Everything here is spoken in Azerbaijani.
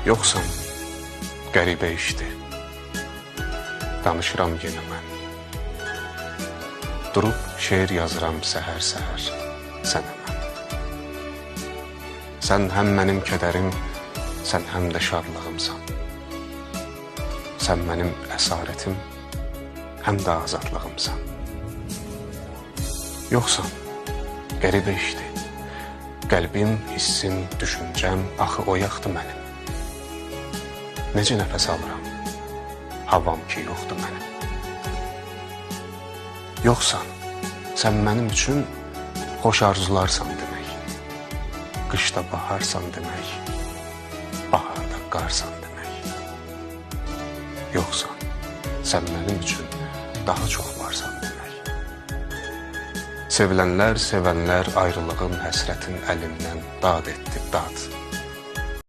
Yoxsan, qəribə işdir. Danışıram yenə mən. Durub şeir yazıram səhər-səhər sənə mən. Sən həm mənim kədərim, sən həm də şadlığımsan. Sən mənim əsarətim, həm də azadlığımsan. Yoxsan, qəribə işdir. Qəlbim, hissim, düşüncəm, axı oyaqdır mənim. Necə nəfəs alıram, havam ki yoxdur mənim. Yoxsan, sən mənim üçün xoş arzularsan demək. Qışda baharsan demək, baharda qarsan demək. Yoxsan, sən mənim üçün daha çox varsan demək. Sevilənlər, sevənlər ayrılığın, həsrətin əlindən dad etdi, dad.